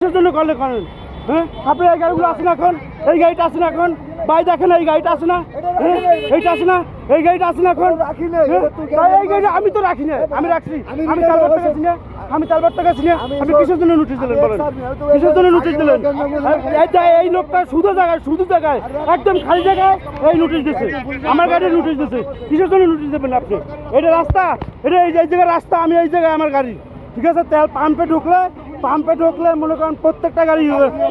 কিসের জন্য করলে করেন? হ্যাঁ, আপনি এই গাড়িগুলো আসেন এখন, এই গাড়িটা আসেন এখন, ভাই দেখেন এই গাড়িটা আসে না, এইটা আসে না, এই গাড়িটা আসে না এখন, এই গাড়িটা আমি তো রাখি না, আমি রাখছি, আমি তালবার থেকে চিনি, আমি তালবার থেকে চিনি, আপনি কিসের জন্য নোটিশ দিলেন বলেন? কিসের জন্য নোটিশ দিলেন? এই লোকটা শুধু জায়গায় একদম খালি জায়গায় এই নোটিশ দিচ্ছে, আমার গাড়ির নোটিশ দিচ্ছে, কিসের জন্য নোটিশ দেবেন আপনি? এটা রাস্তা, এটা এই জায়গায় রাস্তা, আমি এই জায়গায় আমার গাড়ি, ঠিক আছে? তেল পাম্পে ঢুকলে মনে করেন প্রত্যেকটা গাড়ি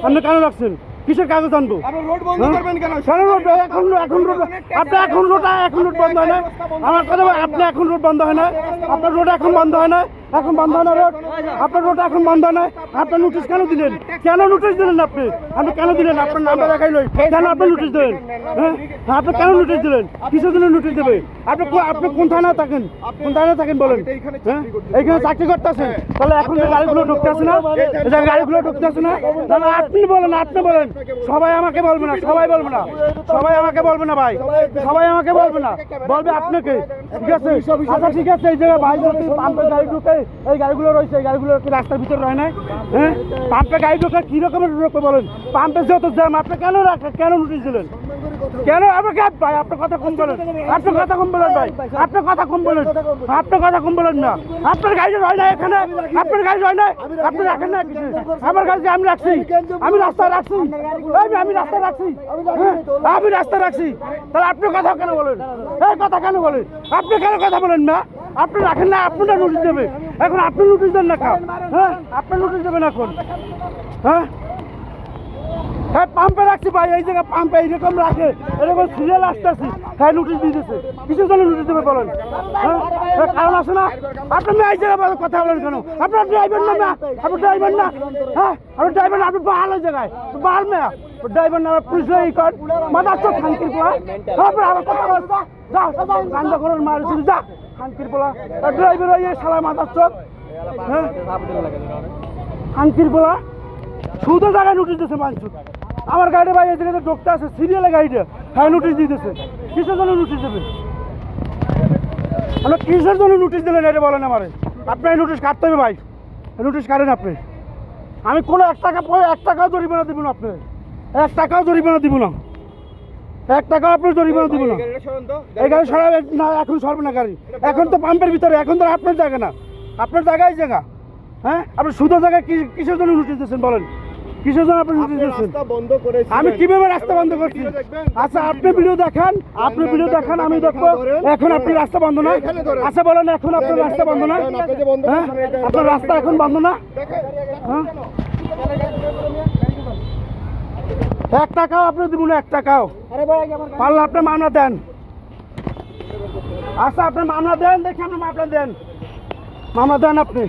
আপনি কেন রাখছেন? কিসের কাগজ আনবো? রোড বন্ধ করবেন কেন? এখন রোড আপনি এখন রোড বন্ধ হয় না, আমার কথা আপনি এখন রোড বন্ধ হয় না, আপনার রোড এখন বন্ধ হয় না, এখন বন্ধ হয় না রোড, আপনার রোড এখন বন্ধ হয় না, আপনার নোটিশ কেন দিলেন? কেন নোটিশ দিলেন আপনি কেন দিলেন? আপনার নামটা দেখাই লই, কেন আপনি নোটিশ দিলেন? হ্যাঁ, আপনি কেন নোটিশ দিলেন? কিসের জন্য নোটিশ দেবে? আপনি কোন থানায় থাকেন বলেন? হ্যাঁ, এইখানে চাকরি করতেছেন, তাহলে এখন যে গাড়িগুলো ঢুকতে আসে না, তাহলে আপনি বলেন, সবাই আমাকে বলবে না, সবাই আমাকে বলবে না ভাই, সবাই আমাকে বলবে না, বলবে আপনাকে, ঠিক আছে? আচ্ছা ঠিক আছে, এই জায়গায় ভাই যদি পাম্পে গাড়ি ঢুকে, এই গাড়িগুলো রয়েছে, এই গাড়িগুলো কি রাস্তার ভিতরে রয় না? হ্যাঁ, পাম্পে গাড়ি ঢুকে কি রকমের ঢুকবে বলেন? পাম্পে যত জ্যাম, আপনি কেন নোটিশ দিলেন? কেন আমাকে ভাই আপনার কথা কম বলেন, আপনার কথা কম বলেন ভাই, আপনার কথা কম বলেন না, আপনার গাড়ি রয় না এখানে, আপনার গাড়ি রয় না, আপনি রাখেন না কিছু, আমার গাড়ি আমি রাখছি, আমি রাস্তায় রাখছি, আমি রাস্তা রাখছি, তাহলে আপনি কথা কেন বলেন? এই কথা কেন বলেন? আপনি কেন কথা বলেন না? আপনি রাখেন না, আপনারা নোটিশ দেবে, এখন আপনি নোটিশ দেন না কেন? হ্যাঁ, আপনি নোটিশ দেবেন এখন? হ্যাঁ, হ্যাঁ, পাম্পে রাখছি ভাই, এই জায়গায় পাম্পে এইরকম রাখে, এরকম সিরিয়াল আসতেছি, হ্যাঁ নোটিশ দিয়ে দিচ্ছে, কিসের জন্য নোটিশ দেবে বলেন? হ্যাঁ, কারণ আছে না, আপনি এই জায়গায় কথা বলেন কেন? আপনার ড্রাইভার না, আপনি ড্রাইভার না, হ্যাঁ, আপনি ড্রাইভার না, আপনি বাহাল ওই জায়গায় বাহাল মেয়া ড্রাইভার না, পুলিশ এই কর মাদার চোখ খানকির পোলা, তারপরে আমার কথা বল, যা গান্ধা করার মারছি, যা খানকির পোলা, ড্রাইভার ওই শালা মাদার চোখ, হ্যাঁ, খানকির পোলা শুধু জায়গায় নোটিশ দিতেছে মানুষ, আমার গাড়ি ভাই এই জায়গাতে ঢুকতে আছে, সিরিয়ালে গাড়িটা, হ্যাঁ নোটিশ দিতেছে, কিসের জন্য নোটিশ দেবে? আমরা কিসের জন্য নোটিশ দিলেন এটা বলেন আমারে? আপনার এই নোটিশ কাটতে হবে ভাই, নোটিশ কাটেন আপনি, আমি কোনো 1 টাকাও জরিমানা দিব না, আপনি 1 টাকাও জরিমানা দিব না, 1 টাকাও আপনার জরিমানা দিব না, এই গাড়ি সরাবেন না, এখন সরবে না গাড়ি, এখন তো পাম্পের ভিতরে, এখন তো আপনার জায়গা না, আপনার জায়গায় জায়গা, হ্যাঁ, আপনি শুধু জায়গায় কিসের জন্য নোটিশ দিচ্ছেন বলেন? কিসের জন্য আপনি নোটিশ দিচ্ছেন? আমি কিভাবে রাস্তা বন্ধ করছি? আচ্ছা আপনি ভিডিও দেখান, আমি দেখবো, এখন আপনি রাস্তা বন্ধ না? আচ্ছা বলেন, এখন আপনার রাস্তা বন্ধ না? হ্যাঁ, আপনার রাস্তা এখন বন্ধ না? হ্যাঁ, 1 টাকাও আপনি দিব না, 1 টাকাও, পারলে আপনি মামলা দেন। আচ্ছা আপনি মামলা দেন, দেখি আপনি মামলা দেন আপনি।